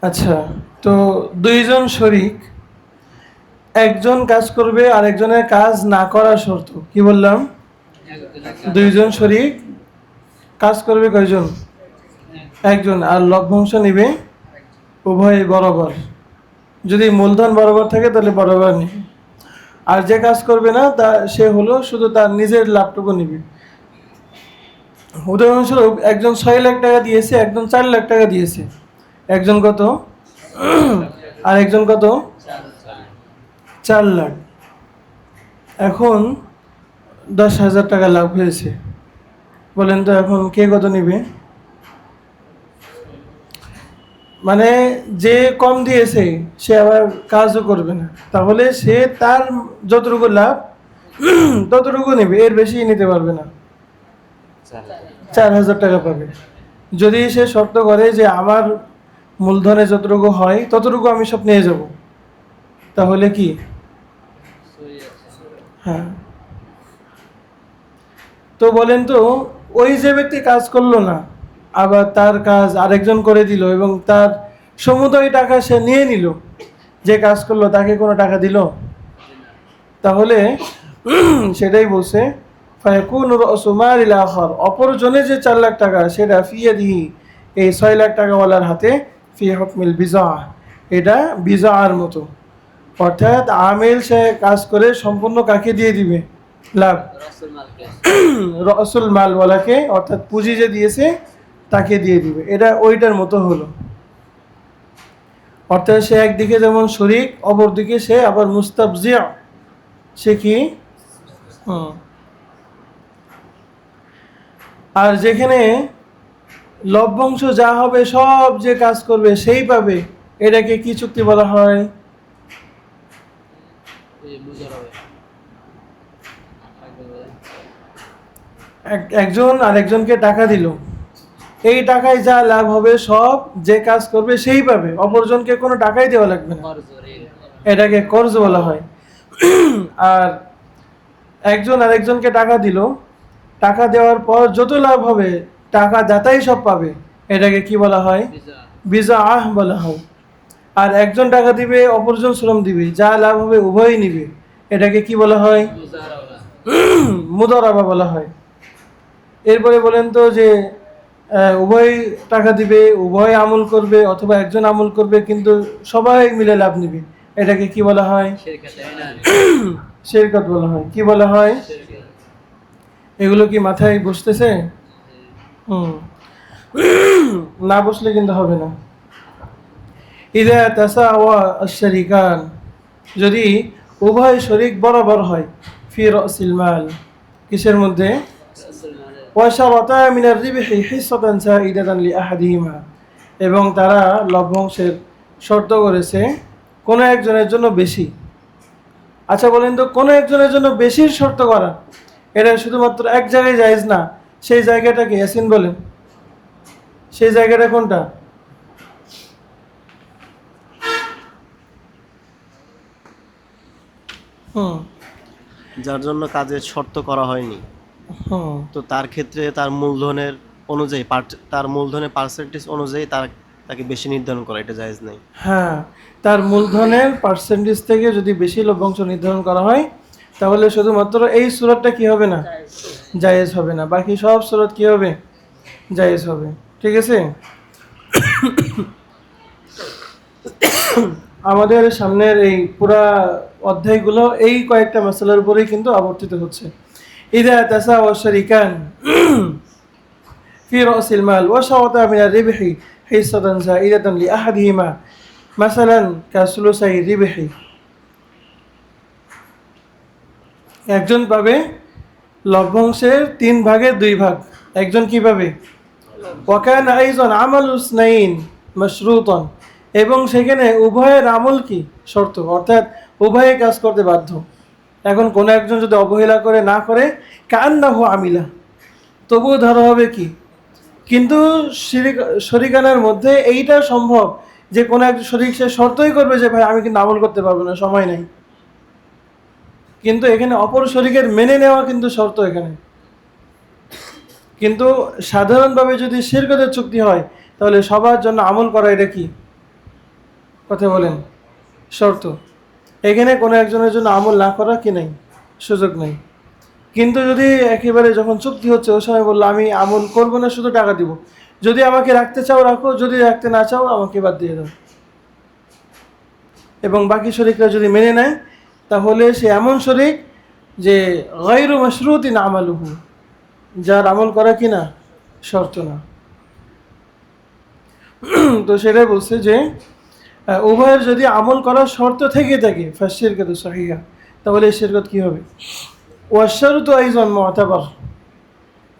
আচ্ছা, তো দুইজন শরিক, একজন কাজ করবে আর একজনের কাজ না করার শর্ত কি বললাম? দুইজন শরিক কাজ করবে কয়জন? একজন, আর লভ্যাংশ নিবে উভয় বরাবর। যদি মূলধন বরাবর থাকে তাহলে বরাবর নিবে। আর যে কাজ করবে না তা সে হলো শুধু তার নিজের লাভটুকু নিবে। উদাহরণস্বরূপ একজন 6 লাখ টাকা দিয়েছে, একজন 4 লাখ টাকা দিয়েছে। একজন কত? আর একজন কত? 4 লাখ। এখন 10,000 টাকা লাভ হয়েছে। বলেন তো এখন কে কত নিবে? মানে যে কম দিয়েছে সে আবার কাজও করবে না, তাহলে সে তার যতটুকু লাভ ততটুকু নেবে, এর বেশি নিতে পারবে না। 4,000 টাকা পাবে। যদি সে শর্ত করে যে আমার মূলধনে যতটুকু হয় ততটুকু আমি সব নিয়ে যাব, তাহলে কি? হ্যাঁ। তো বলেন তো, ওই যে ব্যক্তি কাজ করলো না, আবার তার কাজ আরেকজন করে দিল এবং তার সমুদয় টাকা সে নিয়ে নিল, যে কাজ করলো তাকে কোনো টাকা দিল? তাহলে সেটাই বলছে ফায়াকুনু রাসু মালিল আখার, অপরজনে যে 4 লাখ টাকা সেটা ফিয়াদিহি, এই 6 লাখ টাকাওয়ালার হাতে, ফি হুকমিল বিজা, এটা বিজার মতো। অর্থাৎ আমেল সে কাজ করে সম্পূর্ণ কাকে দিয়ে দিবে লাভ? রসুল মালওয়ালাকে, অর্থাৎ পুঁজি যে দিয়েছে তাকে দিয়ে দিবে। এটা ওইটার মতো হলো। অর্থাৎ সে একদিকে যেমন শরিক, অপরদিকে সে আবার মুস্তাবজিয়া। সে কি? হুম। আর যেখানে লভ্যাংশ যা হবে সব যে কাজ করবে সেই পাবে, এটাকে কি চুক্তি বলা হয়? একজন আরেকজনকে টাকা দিল, এই টাকায় যা লাভ হবে সব যে কাজ করবে সেই পাবে, অপরজনকে কোনো টাকাই দেওয়া লাগবে না। এটাকে কর্জ বলা হয়। আর একজন আরেকজনকে টাকা দিল, টাকা দেওয়ার পর যত লাভ হবে টাকা দাতাই সব পাবে, এটাকে কি বলা হয়? বিজা আহ বলা হয়। আর একজন টাকা দিবে, অপরজন শ্রম দিবে, যা লাভ হবে উভয়ই নিবে, এটাকে কি বলা হয়? মুদারাবা বলা হয়। এরপরে বলেন তো যে উভয় টাকা দিবে, উভয় আমল করবে, অথবা একজন আমল করবে কিন্তু সবাই মিলে লাভ নিবে, এটাকে কি বলা হয়? শিরকত বলা হয়। কি বলা হয়? এগুলো কি মাথায় বসতেছে? হুম। না বসলে কিন্তু হবে না। ইদা তাসাওয়া আশ-শারিকান, যদি উভয় শরিক বরাবর হয়, ফি রাসিল মাল, কিসের মধ্যে? ওয়াশারাতা মিনার রিবহি হিসাতান সাইদাতান লিআহাদিহিমা, এবং তারা লভ্যাংশের শর্ত করেছে কোনো একজনের জন্য বেশি। আচ্ছা বলেন তো, কোনো একজনের জন্য বেশির শর্ত করা, এটা শুধুমাত্র এক জায়গায় জায়েজ না, সেই জায়গাটাকে ইয়াসিন বলেন, সেই জায়গাটা কোনটা? হুম। যার জন্য কাজের শর্ত করা হয়নি, হুম। তো তার ক্ষেত্রে তার মূলধনের অনুযায়ী তার মূলধনের পার্সেন্টেজ অনুযায়ী তাকে বেশি নির্ধারণ করা, এটা জায়েজ নেই। হ্যাঁ, তার মূলধনের পার্সেন্টেজ থেকে যদি বেশি লভ্যাংশ নির্ধারণ করা হয় তাহলে শুধুমাত্র এই সুরতটা কি হবে না? জায়েজ হবে না, বাকি সব সুরত কি হবে? জায়েজ হবে। ঠিক আছে। আমাদের সামনের এই পুরা অধ্যায়গুলো এই কয়েকটা মাসালার উপরেই কিন্তু আবর্তিত হচ্ছে। ইদা তাসাওয়া শারিকান في رأس المال وشرط من الربح حصة زائدة لأحدهما مثلا كثلثي الربح, একজন পাবে লভ্যাংশের 3/2 একজন কি পাবে? ওয়াকান আইজন আমাল উসনাইন মাশরুতান, এবং সেখানে উভয়ের আমল কি শর্ত, অর্থাৎ উভয়ে কাজ করতে বাধ্য। এখন কোনো একজন যদি অবহেলা করে না করে, কান্নাহু আমিলা, তবুও ধরা হবে কি? কিন্তু শরিকানার মধ্যে এইটা সম্ভব যে কোনো এক শরিক সে শর্তই করবে যে ভাই আমি কিন্তু আমল করতে পারবো না, সময় নাই, কিন্তু এখানে অপর শরিকের মেনে নেওয়া কিন্তু শর্ত এখানে। কিন্তু সাধারণভাবে যদি শিরকতের চুক্তি হয় তাহলে সবার জন্য আমল করা এটা কি কথা বলেন, শর্ত। এখানে কোনো একজনের জন্য আমল না করা কি নাই, সুযোগ নেই। কিন্তু যদি একেবারে যখন চুক্তি হচ্ছে ওই সময় বললো আমি আমল করবো না, শুধু টাকা দিব, যদি আমাকে রাখতে চাও রাখো, যদি রাখতে না চাও আমাকে বাদ দিয়ে দাও, এবং বাকি শরিকরা যদি মেনে নেয় তাহলে সে এমন শরিক যে গায়রু মাশরুতিন আমালুহু, যার আমল করা কিনা শর্ত না। তো সেটাই বলছে যে উভয়ের যদি আমল করার শর্ত থেকে থাকে ফাশশিরকাতু সহিহা, তাহলে এই শিরকত কি হবে? ওয়াশশারতু আইযান মু'তাবার,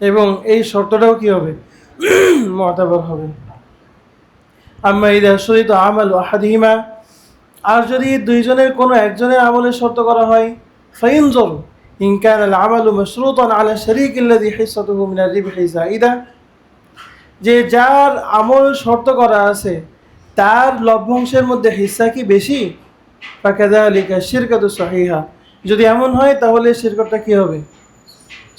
এবং এই শর্তটাও কি হবে? মু'তাবার হবে। আম্মা ইযা শুরিতা আমালু আহাদিহিমা, আর যদি দুইজনের কোনো একজনের আমলের শর্ত করা হয়, ফাইনজুর ইন কানা আল আমালু মাশরুতান আলা শারীকিল্লাযী হিসাতুহু মিনার রিবহি যায়িদা, যে যার আমল শর্ত করা আছে তার লভ্যাংশের মধ্যে হিস্সা কি বেশি? ফাকাযালিকা শিরকাতু সহিহা, যদি এমন হয় তাহলে শিরকতটা কি হবে?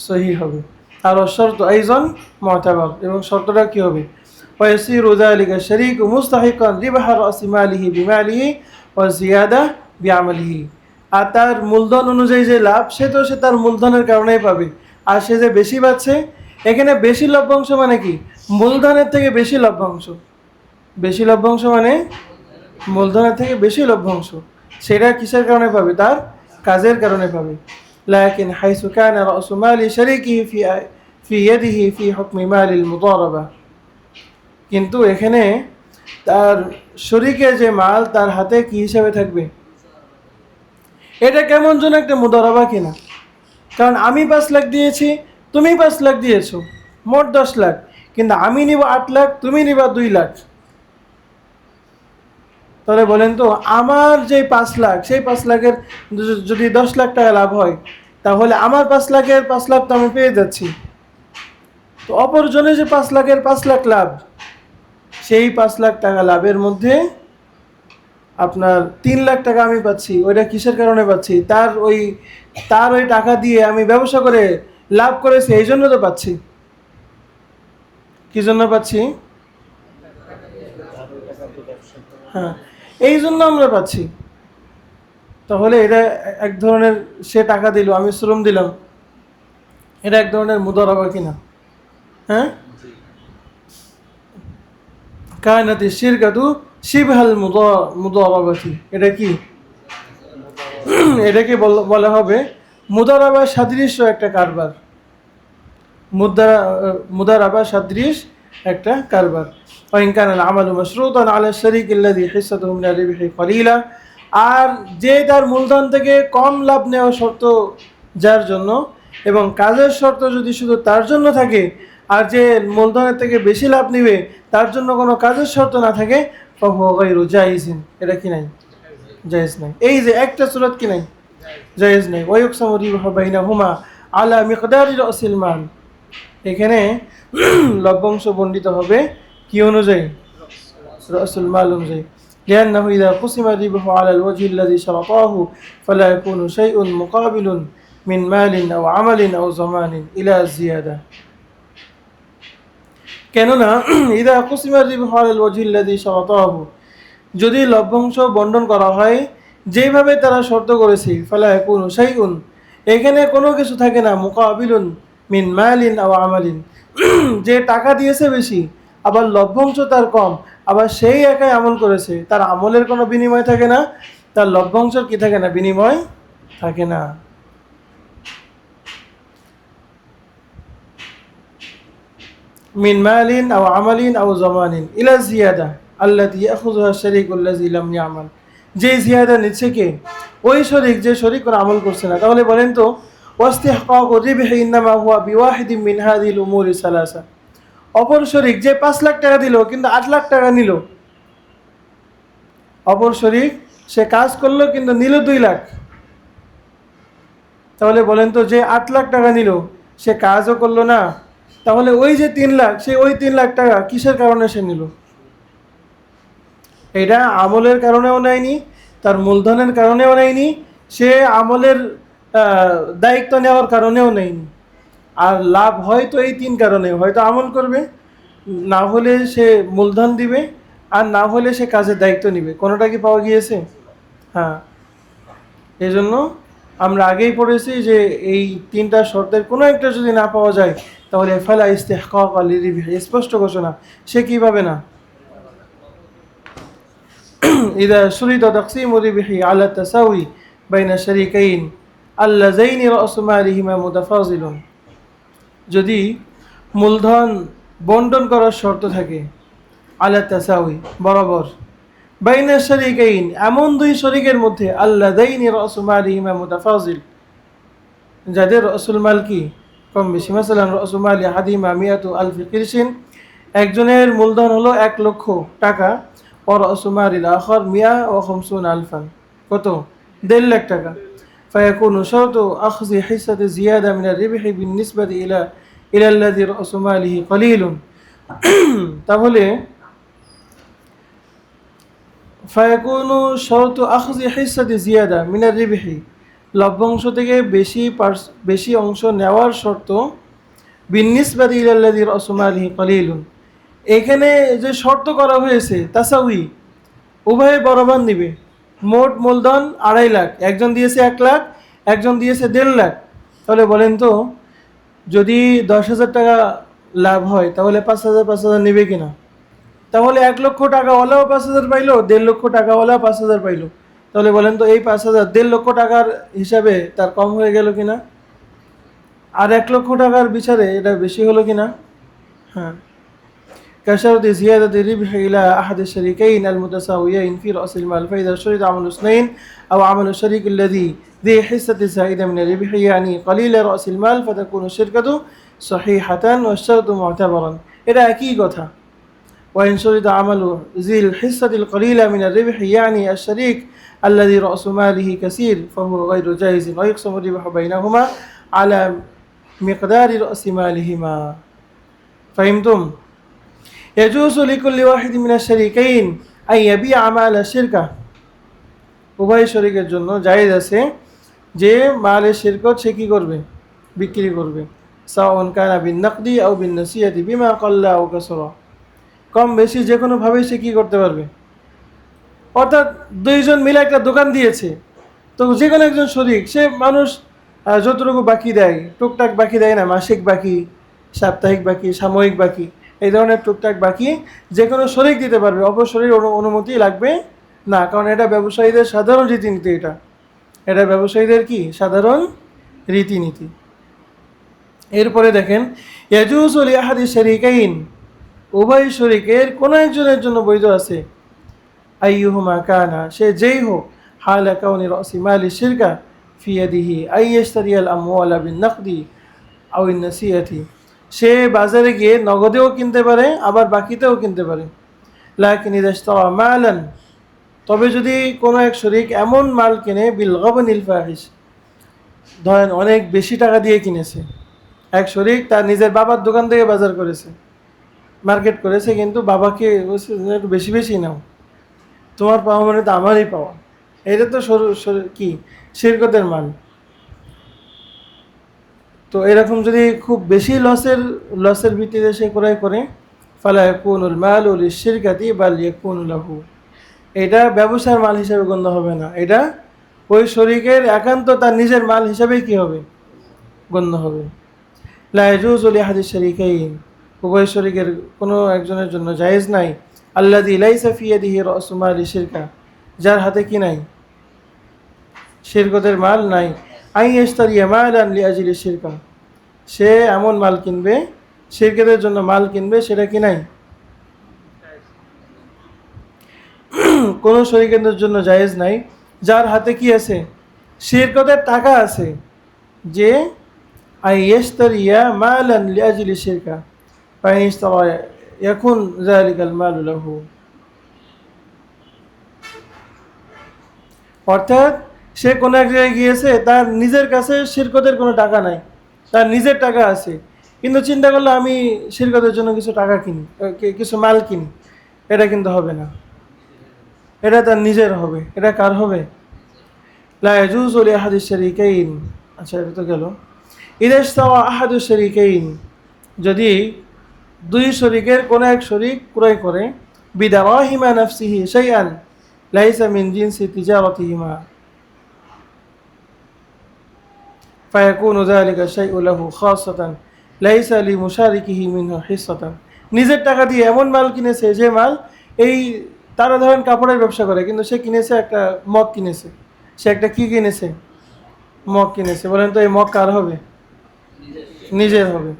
সহিহ হবে। আর শর্ত আইযান মু'তাবার, এবং শর্তটা কি হবে? ওয়াসিরু যালিকা শারীকু মুস্তাহিকান রিবহা রাসি মালিহি বিমালিহি ওয়া জিয়াদা বিআমালিহি, আর তার মূলধন অনুযায়ী যে লাভ সে তার মূলধনের কারণেই পাবে। আর সে যে বেশি পাচ্ছে, এখানে বেশি লভ্যাংশ মানে কি? মূলধনের থেকে বেশি লভ্যাংশ। বেশি লভ্যাংশ মানে মূলধনের থেকে বেশি লভ্যাংশ। সেটা কিসের কারণে পাবে? তার কাজের কারণে পাবে। লাকিন হাইসু কানা রাসু মালি শারীকিহি ফি ইয়াদিহি ফি হুকমি মালিল মুদারাবা, কিন্তু এখানে তার শরীকের যে মাল তার হাতে কি হিসাবে থাকবে? এটা কেমন যেন একটা মুদারাবা কিনা, কারণ আমি 5 লাখ দিয়েছি, তুমি 5 লাখ দিয়েছো, মোট 10 লাখ, কিন্তু আমি নিব 8 লাখ, তুমি নিবা 2 লাখ। তাহলে বলেন তো, আমার যে 5 লাখ, সেই 5 লাখের যদি 10 লাখ টাকা লাভ হয়, তাহলে আমার 5 লাখের 5 লাখ তো আমি পেয়ে যাচ্ছি। তো অপরজনে যে 5 লাখের 5 লাখ লাভ, সেই 5 লাখ টাকা লাভের মধ্যে আপনার 3 লাখ টাকা আমি পাচ্ছি। ওইটা কিসের কারণে পাচ্ছি? তার ওই টাকা দিয়ে আমি ব্যবসা করে লাভ করেছি, এই জন্য তো পাচ্ছি। কি জন্য পাচ্ছি? হ্যাঁ, এই জন্য আমরা পাচ্ছি। তাহলে এটা এক ধরনের, সে টাকা দিল, আমি শ্রম দিলাম, এটা এক ধরনের মুদারাবা কিনা? হ্যাঁ, কায়নাতি শিরকাতু শিবহাল মুদারাবাতি, এটা কি? এটাকে বলা হবে মুদারাবা সাদৃশ্য একটা কারবার। মুদারাবা সাদৃশ একটা কারবার। ওয়াইন কানা আল আমালু মাশরুতান আলা শারীকিল্লাযী হিসাতুহু মিনার রিবহি কলিলা, আর যে তার মূলধন থেকে কম লাভ নেওয়া শর্ত যার জন্য, এবং কাজের শর্ত যদি শুধু তার জন্য থাকে, আর যে মূলধনের থেকে বেশি লাভ নিবে তার জন্য কোনো কাজের শর্ত না থাকে, ফাহুয়া গায়রু জাইজিন, এটা কি নাই? জায়েজ নাই। এই যে একটা সূরত কি নাই? জায়েজ নাই। ওয়া ইউকসামু রিবহু বাইনাহুমা আলা মিকদারি রাসিল মাল, এখানে লভ্যাংশ বণ্টিত হবে কি অনুযায়ী? রাসুল মাল অনুযায়ী। لأنه إذا قسم الربح على الوجه الذي شرطاه فلا يكون شيء مقابل من مال أو عمل أو زمان إلى الزيادة, কেননা إذا قسم الربح على الوجه الذي شرطاه, যদি লভ্যাংশ বন্টন করা হয় যেভাবে তারা শর্ত করেছে, ফালা ইয়াকুনু শাইউন, এখানে কোনো কিছু থাকে না, মুকাবিলুন মিন মালিন আও আমালিন, যে টাকা দিয়েছে বেশি আবার লভ্যাংশ তার কম, আবার সেই একাই আমল করেছে, তার আমলের কোনো বিনিময় থাকে না, তার লভ্যাংশের কি থাকে না? বিনিময় থাকে না। মিন মালিন আও আমালিন আও জামানিন ইলা জিয়াদা আল্লাতী ইয়াখুযুহা শারীকুল্লাযী লাম ইয়ামাল, যে জিয়াদা নিচ্ছে কে? ওই শরীক যে শরীক করে আমল করছে না। তাহলে বলেন তো, ওয়াস্তিহকাকু রিবহি ইন্নামা হুয়া বিওয়াহিদিন মিন হাযিহিল উমুরি সালাসা, অপর শরীক যে 5 লাখ টাকা দিল কিন্তু 8 লাখ টাকা নিল, অপর শরীক সে কাজ করলো কিন্তু নিল 2 লাখ, তাহলে বলেন তো, যে 8 লাখ টাকা নিল সে কাজও করলো না, তাহলে ওই যে 3 লাখ, সে ওই 3 লাখ টাকা কিসের কারণে সে নিল? এটা আমলের কারণেও নেয়নি, তার মূলধনের কারণেও নেয়নি, সে আমলের দায়িত্ব নেওয়ার কারণেও নেয়নি। আর লাভ হয়তো এই 3 কারণে, হয়তো আমল করবে, না হলে সে মূলধন দিবে, আর না হলে সে কাজের দায়িত্ব নিবে। কোনোটা কি পাওয়া গিয়েছে? হ্যাঁ, এই জন্য আমরা আগেই পড়েছি যে এই তিনটা শর্তের কোনো একটা যদি না পাওয়া যায় তাহলে ফালা ইস্তিহকাক লিরিবিহ, স্পষ্ট ঘোষণা, সে কি পাবে না। ইদা শুরিত তাকসিমু রিবিহি আলা তাসাউই বাইনা শারিকাইন আল্লাযাইনি রাসু মালিহিমা মুতাফাজিলুন, যদি মূলধন বন্টন করার শর্ত থাকে আলা তাসাউই বরাবর, বাইনা শারিকাইন এমন দুই শরিকের মধ্যে আল্লাযাইনি রাসু মালিহিমা মুতাফাজিল, যাদের রাসুল মাল কি কম বেশি, মাসালান রাসু মালি হাদিমা মিয়াতু আলফি কিরশিন, একজনের মূলধন হলো 1,00,000 টাকা, ও রাসু মালিল আখর মিয়া ও খামসুন আলফান, কত? 1.5 লাখ টাকা। فيكون شرط أخذ حصة زيادة من الربح بالنسبة إلى الذي رأس ماله قليل তাহলে فيكون شرط أخذ حصة زيادة من الربح, লভ্যাংশ থেকে বেশি অংশ নেওয়ার শর্ত বিন্নিসবাতি ইলাল্লাযী রাসু মালিহি কলিলুন, এখানে যে শর্ত করা হয়েছে তাসাউই, উভয়ে বরাবর নিবে। মোট মূলধন 2.5 লাখ, একজন দিয়েছে 1 লাখ, একজন দিয়েছে 1.5 লাখ, তাহলে বলেন তো যদি 10,000 টাকা লাভ হয় তাহলে 5,000 নেবে কিনা? তাহলে 1,00,000 টাকাওয়ালাও 5,000 পাইলো, 1.5 লক্ষ টাকাওয়ালা 5,000 পাইলো, তাহলে বলেন তো এই 5,000 1.5 লক্ষ টাকার হিসাবে তার কম হয়ে গেল কিনা? আর 1 লক্ষ টাকার বিচারে এটা বেশি হলো কিনা? হ্যাঁ। كشرط زيادة الربح إلى أحد الشريكين المتساويين في رأس المال، فإذا شرط عمل اثنين أو عمل الشريك الذي ذي حصة زائدة من الربح يعني قليل رأس المال فتكون الشركة صحيحة والشرط معتبرا، إلى أكيد قطع. وإن شرط عمل ذي الحصة القليلة من الربح يعني الشريك الذي رأس ماله كثير فهو غير جائز ويقسم الربح بينهما على مقدار رأس مالهما. فهمتم؟ يجوز لكل واحد من الشريكين أن يبيع مال الشركة, উভয় শরীকের জন্য জায়েজ আছে যে মালের শিরকত সে কি করবে? বিক্রি করবে। সাওয়ান কানা বিন নাকদি আও বিন নাসিয়াতি বিমা কাল্লা আও কাসরা, কম বেশি যে কোনো ভাবে সে কি করতে পারবে। অর্থাৎ দুইজন মিলে একটা দোকান দিয়েছে, তো যে কোনো একজন শরীক, সে মানুষ যতটুকু বাকি দেয়, টুকটাক বাকি দেয় না, মাসিক বাকি, সাপ্তাহিক বাকি, সাময়িক বাকি, এই ধরনের টুকটাক বাকি যে কোনো শরীক দিতে পারবে, অপর শরীর অনুমতি লাগবে না, কারণ এটা ব্যবসায়ীদের সাধারণ রীতিনীতি। এটা ব্যবসায়ীদের কি সাধারণ রীতিনীতি। এরপরে দেখেন ইয়াজুজু লিআহাদি শারীকাইন, উভয় শরীকের কোনো একজনের জন্য বৈধ আছে, আইয়ুহুমা কানা, সে যেই হোক, হালা কাউনি রাসি মালি শিরকা ফি ইয়াদিহি আই ইয়াশতারিয়াল আমওয়ালা বিন নাকদি আও ইন নাসিয়াতি, সে বাজারে গিয়ে নগদেও কিনতে পারে আবার বাকিতেও কিনতে পারে। লাকিন ইযা ইশতারা মালান, তবে যদি কোনো এক শরীক এমন মাল কিনে বিল গবনিল ফাহিশ, ধরেন অনেক বেশি টাকা দিয়ে কিনেছে, এক শরীক তার নিজের বাবার দোকান থেকে বাজার করেছে, মার্কেট করেছে, কিন্তু বাবাকে একটু বেশি বেশি নাও, তোমার পাওয়া মানে তো আমারই পাওয়া, এটা তো কি শিরকতের মাল। তো এরকম যদি খুব বেশি লসের ভিত্তিতে সে ক্রয় করে, ফালা ইয়াকুনুল মালু লিশরিকাতি বাল ইয়াকুনু লাহু, এটা ব্যবসার মাল হিসেবে গণ্য হবে না, এটা ওই শরীকের একান্ত তার নিজের মাল হিসেবে কি হবে? গণ্য হবে। লা ইয়াজুজু লিআহাদি শারীকাইন, উভয় শরীকের কোনো একজনের জন্য জায়েজ নাই, আল্লাযী লাইসা ফি ইয়াদিহি রাসু মালি শিরকা, যার হাতে কি নাই? শিরকতের মাল নাই। আই ইশতারিয়া মালান লিআজলি শিরকা, সে এমন মাল কিনবে, শিরকতের জন্য মাল কিনবে, সেটা কি নাই? কোন শরীকের জন্য জায়েজ নাই যার হাতে কি আছে? শিরকতের টাকা আছে, যে আই ইশতারিয়া মালান লিআজলি শিরকা ফাইন ইশতারা ইয়াকুন যালিকাল মালু লাহু, অর্থাৎ সে কোনো এক জায়গায় গিয়েছে, তার নিজের কাছে শিরকতের কোনো টাকা নাই, তার নিজের টাকা আছে, কিন্তু চিন্তা করলো আমি শিরকতের জন্য কিছু টাকা কিনি, কিছু মাল কিনি, এটা কিন্তু হবে না, এটা তার নিজের হবে। এটা কার হবে? লা ইয়াজুজু লিআহাদি শারীকাইন। আচ্ছা, এটা তো গেল। ইযা ইশতারা আহাদু শারীকাইন, যদি দুই শরীকের কোনো এক শরীক ক্রয় করে, بدراهم نفسه شيئا ليس من جنس تجارتهما فيكون ذلك الشيء له خاصة ليس لمشاركه منه حصة নিজের টাকা দিয়ে এমন মাল কিনেছে যে মাল এই তারা ধরেন কাপড়ের ব্যবসা করে কিন্তু সে কিনেছে একটা মগ কিনেছে সে একটা কি কিনেছে মগ কিনেছে বলেন তো এই মগ কার হবে নিজের হবে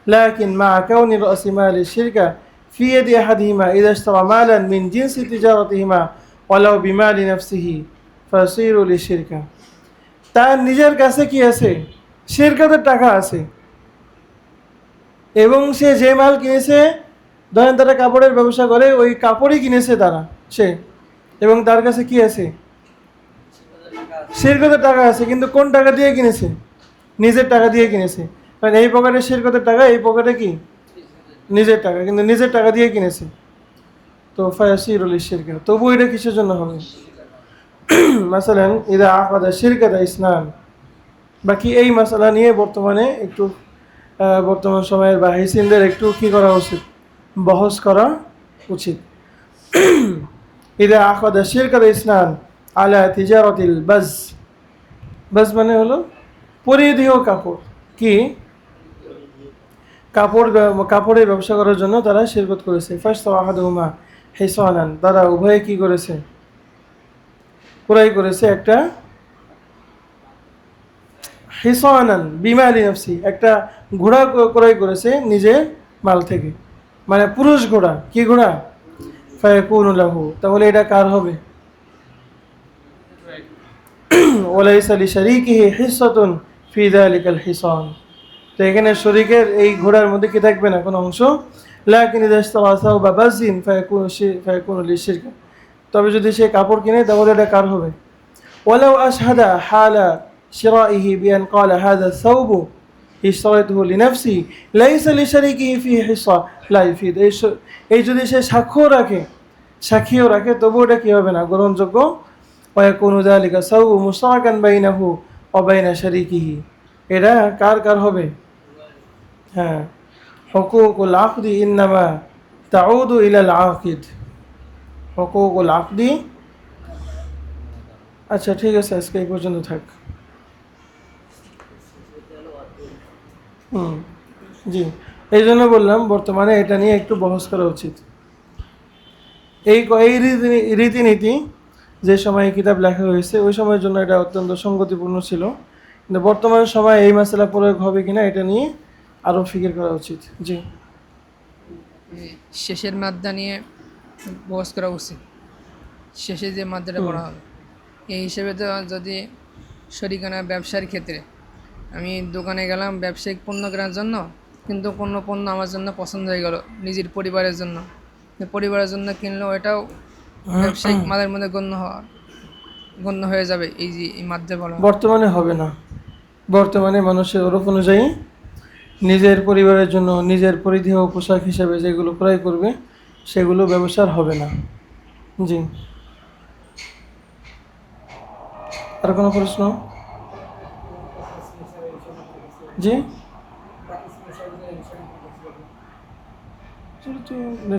لكن مع كون رأس مال الشركة في يد أحدهما إذا اشترى مالا من جنس تجارتهما ولو بمال نفسه فيصير للشركة তার নিজের কাছে কি আছে শিরকাতের টাকা আছে এবং সে যে মাল কিনেছে ধরেন তারা কাপড়ের ব্যবসা করে ওই কাপড়ই কিনেছে তারা সে এবং তার কাছে কি আছে শিরকাতের টাকা আছে কিন্তু কোন টাকা দিয়ে কিনেছে নিজের টাকা দিয়ে কিনেছে কারণ এই পকেটে শিরকাতের টাকা এই পকেটে কি নিজের টাকা কিন্তু নিজের টাকা দিয়ে কিনেছে তো ফায়াসিরুল শিরকা তবু এটা কিসের জন্য হবে মাসালান ইদা আকাদা শিরকাতা ইসনান বাকি এই মশলা নিয়ে বর্তমানে একটু বর্তমান সময়ের বা হিসিনদের একটু কী করা উচিত বহস করা উচিত ইদা আকাদা শিরকাতা ইসনান আলা তিজারাতিল বাজ বাজ মানে হলো পরিধেয় কাপড় কি কাপড়ের ব্যবসা করার জন্য তারা শিরকত করেছে ফার্স্ট আহাদুমা হিসানান তারা উভয়ে কি করেছে ক্রয় করেছে একটা হিসানান বিমালি নফসি একটা ঘোড়া ক্রয় করেছে নিজের মাল থেকে মানে পুরুষ ঘোড়া কি ঘোড়া ফায়াকুনু লাহু তাহলে এটা কার হবে ওয়ালাইসা লিশারিকিহি হিসাতুন ফি যালিকাল হিসান তো এখানে শরীকের এই ঘোড়ার মধ্যে কি থাকবে না কোনো অংশ লাকিন ইযা ইশতারা সাওবা বাযিন ফায়াকুনু লিশিরকা তবে যদি সে কাপড় কিনে তাহলে এটা কার হবে ওয়ালাউ আশহাদা হালা শিরাইহি বিআন ক্বালা হাযা الثوب اشتريته لنفسي ليس لشريكه فيه حصة لا يفيد এই যদি সে সাক্ষীও রাখে তবু এটা কি হবে না গ্রহণযোগ্য ويكون ذلك الثوب مشتركا بينه وبين شريكه এটা কার হবে হ্যাঁ হুকুকুল আকদি ইন্নামা তাউদু ইলাল আকিদ হুকুকুল আকদি আচ্ছা ঠিক আছে আজকে এই পর্যন্ত থাক জি এই জন্য বললাম বর্তমানে এটা নিয়ে একটু বহস করা উচিত এই রীতিনীতি যে সময়ে কিতাব লেখা হয়েছে ওই সময়ের জন্য এটা অত্যন্ত সঙ্গতিপূর্ণ ছিল কিন্তু বর্তমান সময়ে এই মশলা প্রয়োগ হবে কিনা এটা নিয়ে আরও ফিকির করা উচিত জি শেষের মাদ্দা নিয়ে বহস করা উচিত শেষে যে মাদ্দাটা পড়া হবে এই হিসেবে তো যদি শরিকানা ব্যবসার ক্ষেত্রে আমি দোকানে গেলাম ব্যবসায়িক পণ্য কেনার জন্য কিন্তু কোনো পণ্য আমার জন্য পছন্দ হয়ে গেল নিজের পরিবারের জন্য পরিবারের জন্য কিনলেও এটাও ব্যবসায়িক মালের মধ্যে গণ্য হয়ে যাবে এই যে এই মাধ্যমে বলা বর্তমানে হবে না বর্তমানে মানুষের ওরফ অনুযায়ী নিজের পরিবারের জন্য নিজের পরিধেয় পোশাক হিসেবে যেগুলো ক্রয় করবে সেগুলো ব্যবসার হবে না জি আর কোনো প্রশ্ন জি